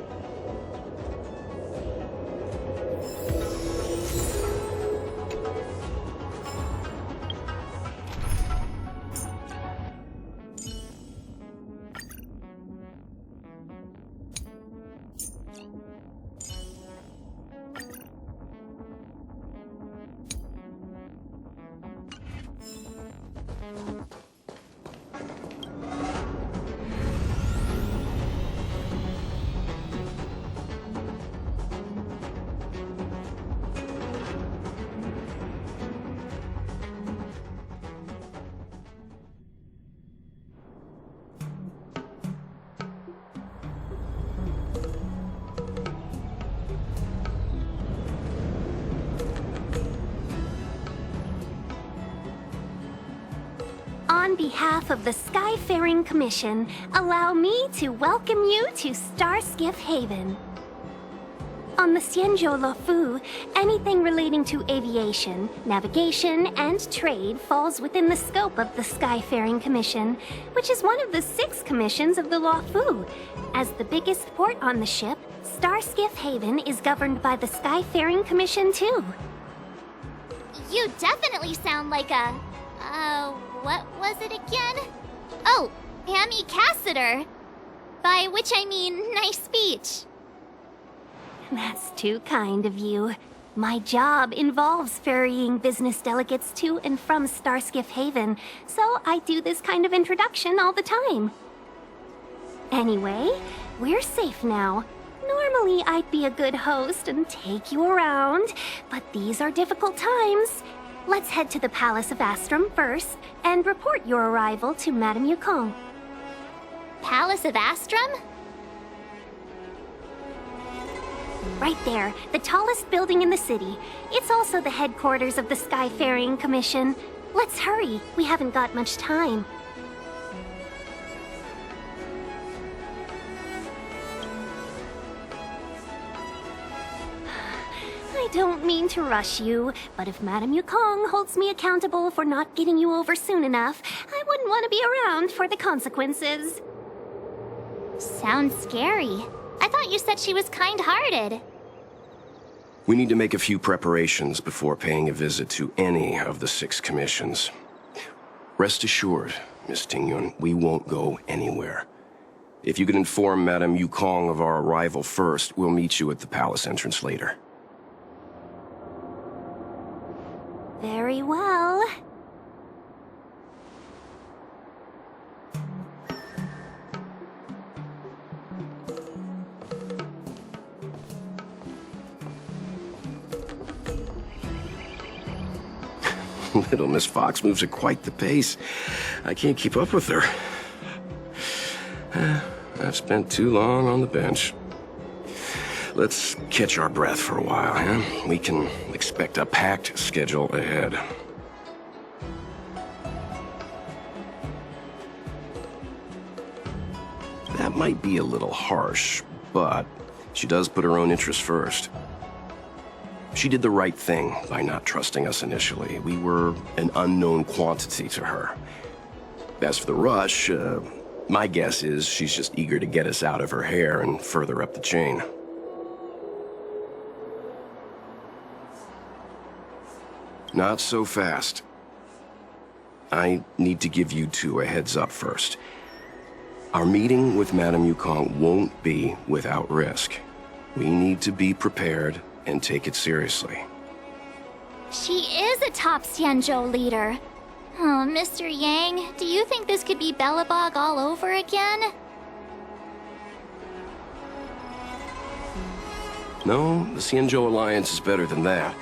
On behalf of the Skyfaring Commission, allow me to welcome you to Starskiff Haven. On the Syanzhou anything relating to aviation, navigation, and trade falls within the scope of the Skyfaring Commission, which is one of the 6 commissions of the Luofu. As the biggest port on the ship, Starskiff Haven is governed by the Skyfaring Commission too. You definitely sound like a... what was it again? Oh, ambassador. By which I mean nice speech. That's too kind of you. My job involves ferrying business delegates to and from Starskiff Haven, so I do this kind of introduction all the time. Anyway, we're safe now. Normally, I'd be a good host and take you around, but these are difficult times. Let's head to the Palace of Astrum first and report your arrival to Madame Yukong. Palace of Astrum? Right there, the tallest building in the city. It's also the headquarters of the Skyfaring Commission. Let's hurry, we haven't got much time. I don't mean to rush you, but if Madame Yukong holds me accountable for not getting you over soon enough, I wouldn't want to be around for the consequences. Sounds scary. I thought you said she was kind-hearted. We need to make a few preparations before paying a visit to any of the 6 commissions. Rest assured, Miss Tingyun, we won't go anywhere. If you could inform Madame Yukong of our arrival first, we'll meet you at the palace entrance later. Very well. Little Miss Fox moves at quite the pace. I can't keep up with her. I've spent too long on the bench. Let's catch our breath for a while, huh? We can expect a packed schedule ahead. That might be a little harsh, but she does put her own interests first. She did the right thing by not trusting us initially. We were an unknown quantity to her. As for the rush, my guess is she's just eager to get us out of her hair and further up the chain. Not so fast. I need to give you 2 a heads up first. Our meeting with Madame Yukong won't be without risk. We need to be prepared and take it seriously. She is a top Syanzhou leader. Oh, Mr. Yang, do you think this could be Belobog all over again? No, the Syanzhou Alliance is better than that.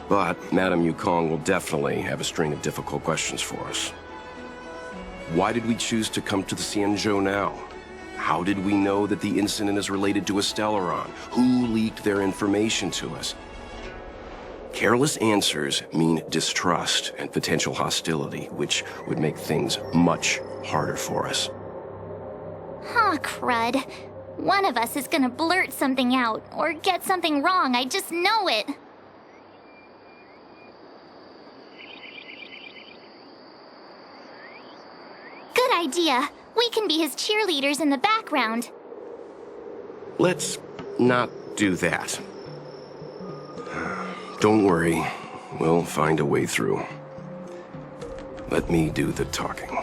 But Madame Yukong will definitely have a string of difficult questions for us. Why did we choose to come to the Syanzhou now? How did we know that the incident is related to a Stellaron? Who leaked their information to us? Careless answers mean distrust and potential hostility, which would make things much harder for us. Aw, crud. One of us is gonna blurt something out, or get something wrong, I just know it. Good idea. We can be his cheerleaders in the background. Let's not do that. Don't worry. We'll find a way through. Let me do the talking.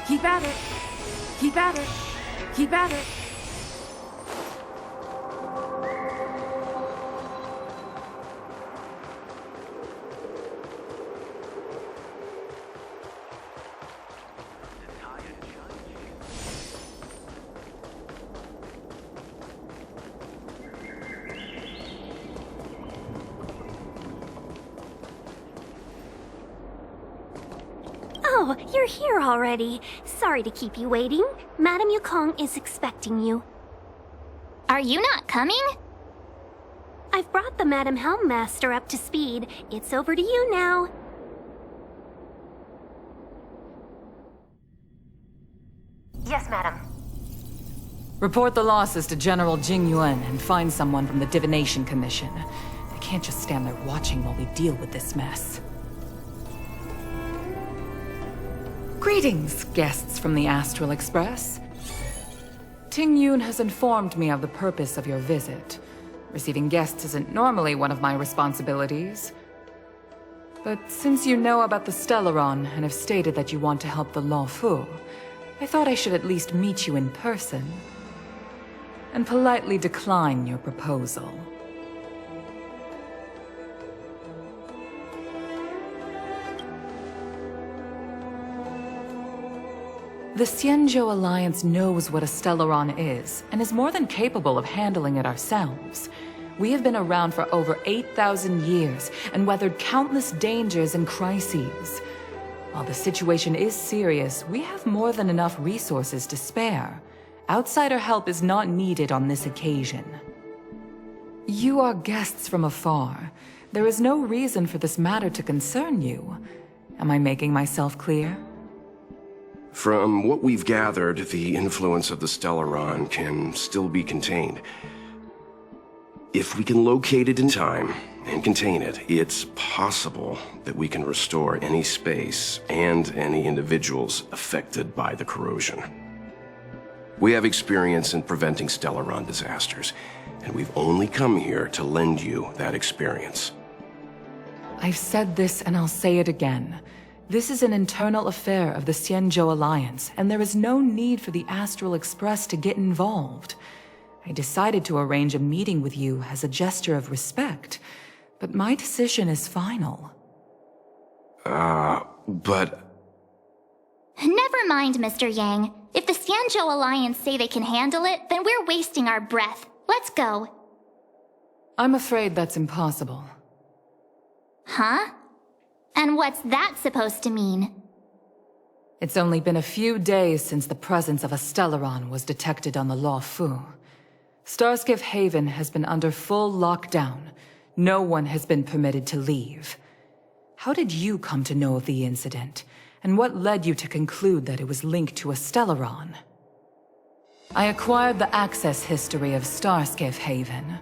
Keep at it. Keep at it. Keep at it. Oh, you're here already. Sorry to keep you waiting. Madame Yukong is expecting you. Are you not coming? I've brought the Madame Helmmaster up to speed. It's over to you now. Yes, madam. Report the losses to General Jing Yuan and find someone from the Divination Commission. They can't just stand there watching while we deal with this mess. Greetings, guests from the Astral Express. Ting Yun has informed me of the purpose of your visit. Receiving guests isn't normally one of my responsibilities. But since you know about the Stellaron and have stated that you want to help the Luofu, I thought I should at least meet you in person and politely decline your proposal. The Xianzhou Alliance knows what a Stellaron is, and is more than capable of handling it ourselves. We have been around for over 8,000 years, and weathered countless dangers and crises. While the situation is serious, we have more than enough resources to spare. Outsider help is not needed on this occasion. You are guests from afar. There is no reason for this matter to concern you. Am I making myself clear? From what we've gathered, the influence of the Stellaron can still be contained. If we can locate it in time and contain it, it's possible that we can restore any space and any individuals affected by the corrosion. We have experience in preventing Stellaron disasters, and we've only come here to lend you that experience. I've said this and I'll say it again. This is an internal affair of the Xianzhou Alliance, and there is no need for the Astral Express to get involved. I decided to arrange a meeting with you as a gesture of respect, but my decision is final. But... Never mind, Mr. Yang. If the Xianzhou Alliance say they can handle it, then we're wasting our breath. Let's go. I'm afraid that's impossible. Huh? And what's that supposed to mean? It's only been a few days since the presence of a Stellaron was detected on the Luofu. Starskiff Haven has been under full lockdown. No one has been permitted to leave. How did you come to know of the incident? And what led you to conclude that it was linked to a Stellaron? I acquired the access history of Starskiff Haven.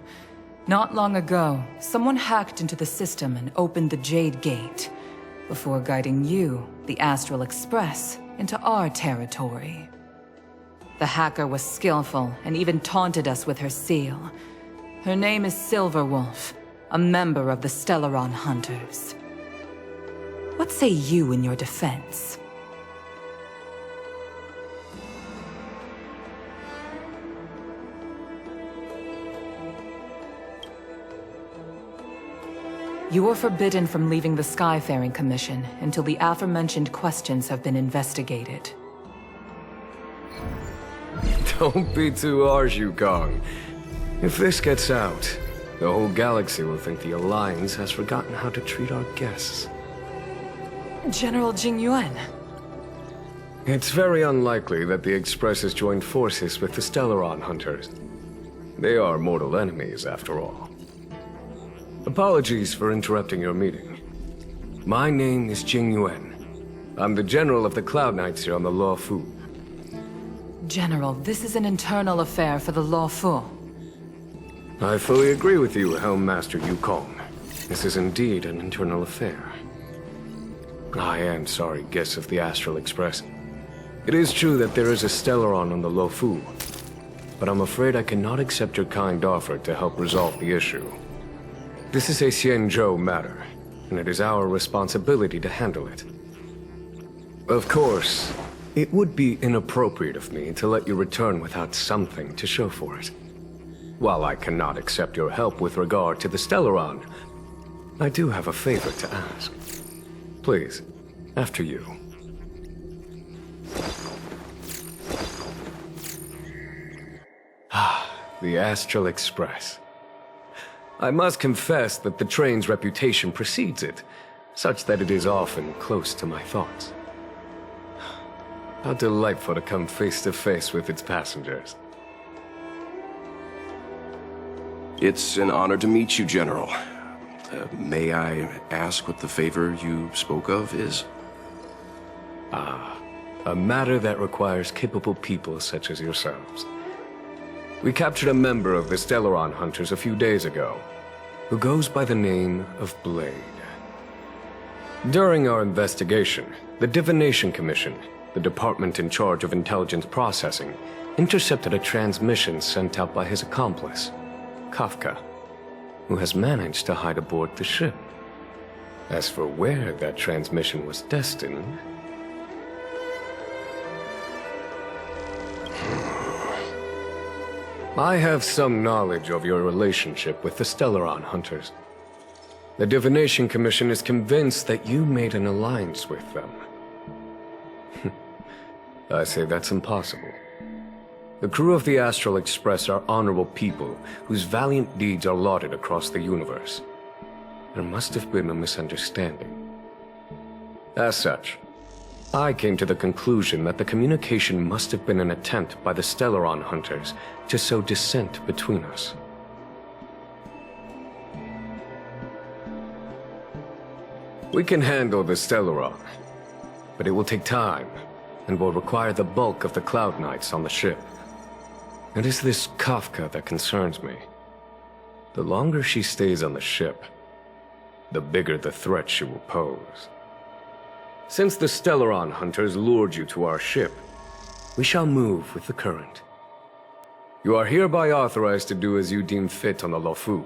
Not long ago, someone hacked into the system and opened the Jade Gate, before guiding you, the Astral Express, into our territory. The hacker was skillful and even taunted us with her seal. Her name is Silverwolf, a member of the Stellaron Hunters. What say you in your defense? You are forbidden from leaving the Skyfaring Commission until the aforementioned questions have been investigated. Don't be too harsh, Yukong. If this gets out, the whole galaxy will think the Alliance has forgotten how to treat our guests. General Jing Yuan. It's very unlikely that the Express has joined forces with the Stellaron Hunters. They are mortal enemies, after all. Apologies for interrupting your meeting. My name is Jing Yuan. I'm the General of the Cloud Knights here on the Luofu. General, this is an internal affair for the Luofu. I fully agree with you, Helm Master Yukong. This is indeed an internal affair. I am sorry, guests of the Astral Express. It is true that there is a Stellaron on the Luofu, but I'm afraid I cannot accept your kind offer to help resolve the issue. This is a Syanzhou matter, and it is our responsibility to handle it. Of course, it would be inappropriate of me to let you return without something to show for it. While I cannot accept your help with regard to the Stellaron, I do have a favor to ask. Please, after you. The Astral Express. I must confess that the train's reputation precedes it, such that it is often close to my thoughts. How delightful to come face to face with its passengers. It's an honor to meet you, General. May I ask what the favor you spoke of is? A matter that requires capable people such as yourselves. We captured a member of the Stellaron Hunters a few days ago, who goes by the name of Blade. During our investigation, the Divination Commission, the department in charge of intelligence processing, intercepted a transmission sent out by his accomplice, Kafka, who has managed to hide aboard the ship. As for where that transmission was destined... I have some knowledge of your relationship with the Stellaron Hunters. The Divination Commission is convinced that you made an alliance with them. I say that's impossible. The crew of the Astral Express are honorable people whose valiant deeds are lauded across the universe. There must have been a misunderstanding. As such, I came to the conclusion that the communication must have been an attempt by the Stellaron Hunters to sow dissent between us. We can handle the Stellaron, but it will take time and will require the bulk of the Cloud Knights on the ship. It is this Kafka that concerns me. The longer she stays on the ship, the bigger the threat she will pose. Since the Stellaron Hunters lured you to our ship, we shall move with the current. You are hereby authorized to do as you deem fit on the Luofu,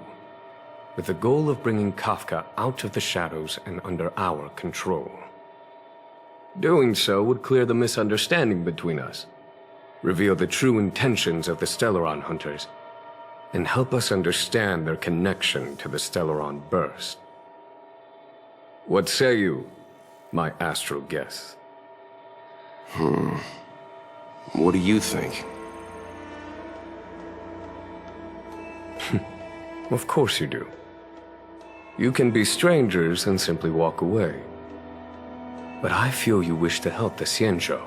with the goal of bringing Kafka out of the shadows and under our control. Doing so would clear the misunderstanding between us, reveal the true intentions of the Stellaron Hunters, and help us understand their connection to the Stellaron Burst. What say you, my astral guests? What do you think? Of course you do. You can be strangers and simply walk away. But I feel you wish to help the Xianzhou.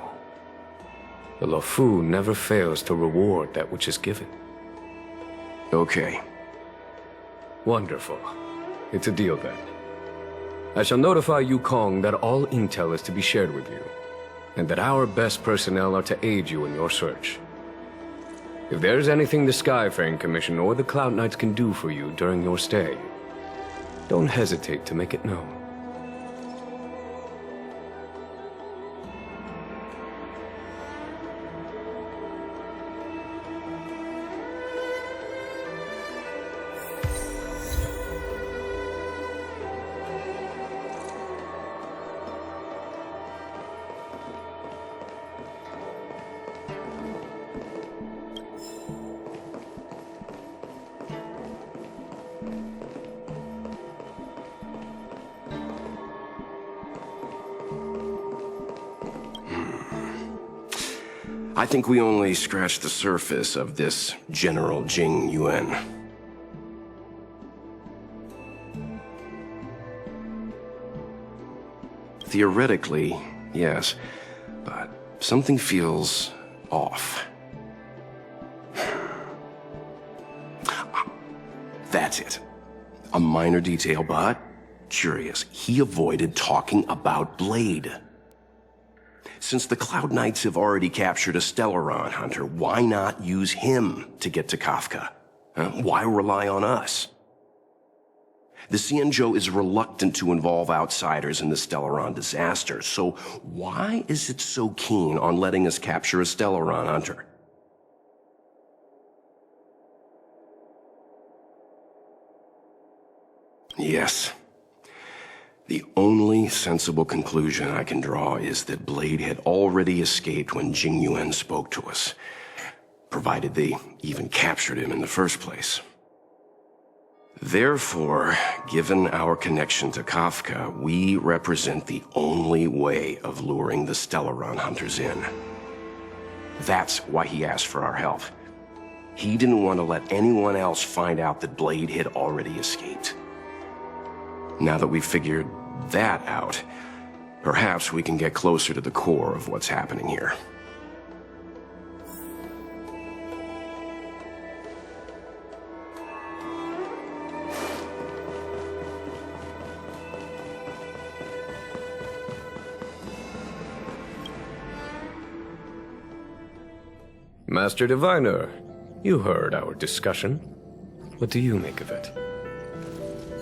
The Luofu never fails to reward that which is given. Okay. Wonderful. It's a deal then. I shall notify Yukong that all intel is to be shared with you, and that our best personnel are to aid you in your search. If there's anything the Skyfaring Commission or the Cloud Knights can do for you during your stay, don't hesitate to make it known. I think we only scratched the surface of this General Jing Yuan. Theoretically, yes, but something feels off. That's it. A minor detail, but curious. He avoided talking about Blade. Since the Cloud Knights have already captured a Stellaron Hunter, why not use him to get to Kafka? Why rely on us? The Xianzhou is reluctant to involve outsiders in the Stellaron disaster, so why is it so keen on letting us capture a Stellaron Hunter? Yes. The only sensible conclusion I can draw is that Blade had already escaped when Jing Yuan spoke to us, provided they even captured him in the first place. Therefore, given our connection to Kafka, we represent the only way of luring the Stellaron Hunters in. That's why he asked for our help. He didn't want to let anyone else find out that Blade had already escaped. Now that we've figured that out, perhaps we can get closer to the core of what's happening here. Master Diviner, you heard our discussion. What do you make of it?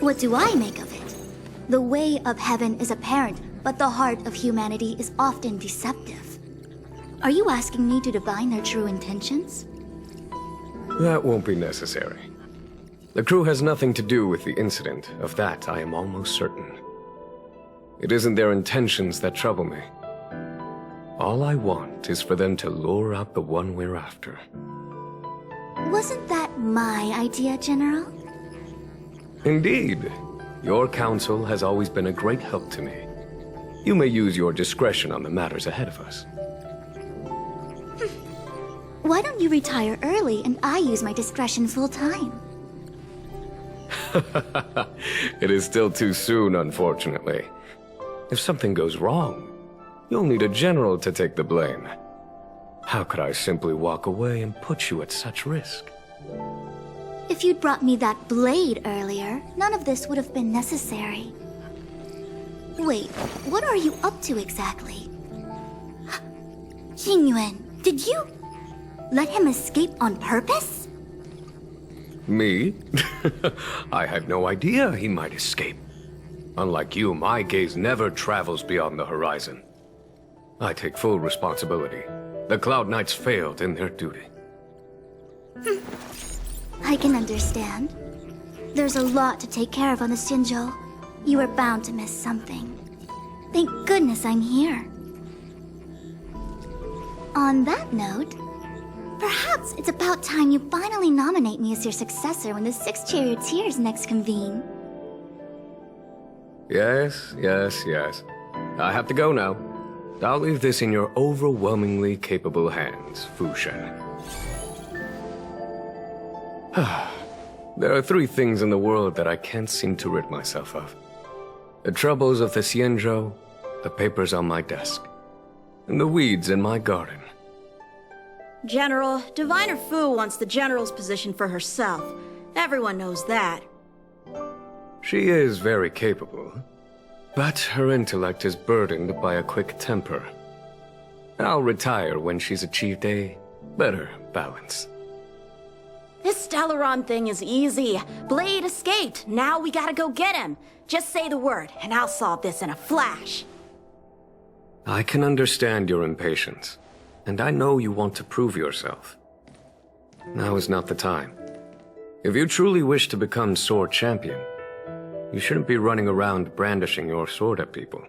What do I make of it? The way of heaven is apparent, but the heart of humanity is often deceptive. Are you asking me to divine their true intentions? That won't be necessary. The crew has nothing to do with the incident. Of that, I am almost certain. It isn't their intentions that trouble me. All I want is for them to lure out the one we're after. Wasn't that my idea, General? Indeed. Your counsel has always been a great help to me. You may use your discretion on the matters ahead of us. Why don't you retire early and I use my discretion full time? It is still too soon, unfortunately. If something goes wrong, you'll need a general to take the blame. How could I simply walk away and put you at such risk? If you'd brought me that blade earlier, none of this would have been necessary. Wait, what are you up to exactly? Xingyuan, did you let him escape on purpose? Me? I had no idea he might escape. Unlike you, my gaze never travels beyond the horizon. I take full responsibility. The Cloud Knights failed in their duty. I can understand. There's a lot to take care of on the Syanchжоу. You are bound to miss something. Thank goodness I'm here. On that note, perhaps it's about time you finally nominate me as your successor when the 6 charioteers next convene. Yes. I have to go now. I'll leave this in your overwhelmingly capable hands, Fu Shen. There are 3 things in the world that I can't seem to rid myself of. The troubles of the Syanьчжоу, the papers on my desk, and the weeds in my garden. General, Diviner Fu wants the General's position for herself. Everyone knows that. She is very capable, but her intellect is burdened by a quick temper. I'll retire when she's achieved a better balance. This Stellaron thing is easy. Blade escaped. Now we gotta go get him. Just say the word, and I'll solve this in a flash. I can understand your impatience, and I know you want to prove yourself. Now is not the time. If you truly wish to become sword champion, you shouldn't be running around brandishing your sword at people,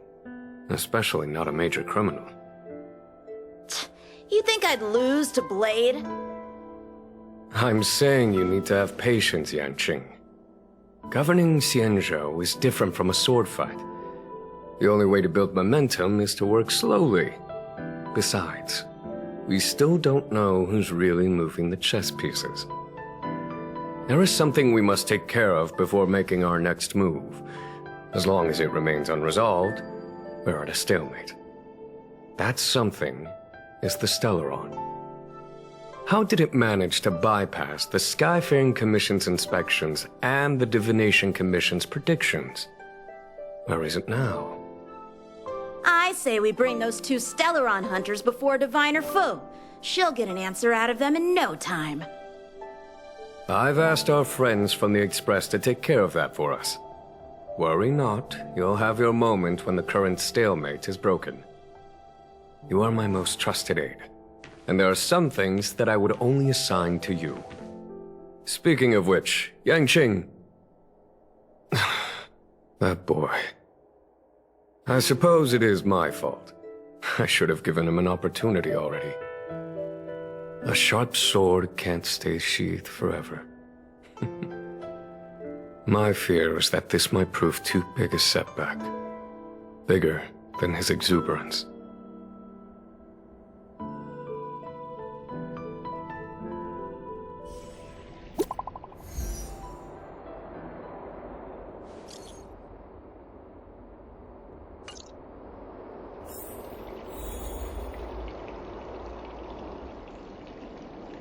especially not a major criminal. You think I'd lose to Blade? I'm saying you need to have patience, Yanqing. Governing Syanьчжоу is different from a sword fight. The only way to build momentum is to work slowly. Besides, we still don't know who's really moving the chess pieces. There is something we must take care of before making our next move. As long as it remains unresolved, we're at a stalemate. That something is the Stellaron. How did it manage to bypass the Skyfaring Commission's inspections and the Divination Commission's predictions? Where is it now? I say we bring those 2 Stellaron hunters before Diviner Fu. She'll get an answer out of them in no time. I've asked our friends from the Express to take care of that for us. Worry not, you'll have your moment when the current stalemate is broken. You are my most trusted aide, and there are some things that I would only assign to you. Speaking of which, Yanqing... that boy... I suppose it is my fault. I should have given him an opportunity already. A sharp sword can't stay sheathed forever. My fear is that this might prove too big a setback. Bigger than his exuberance.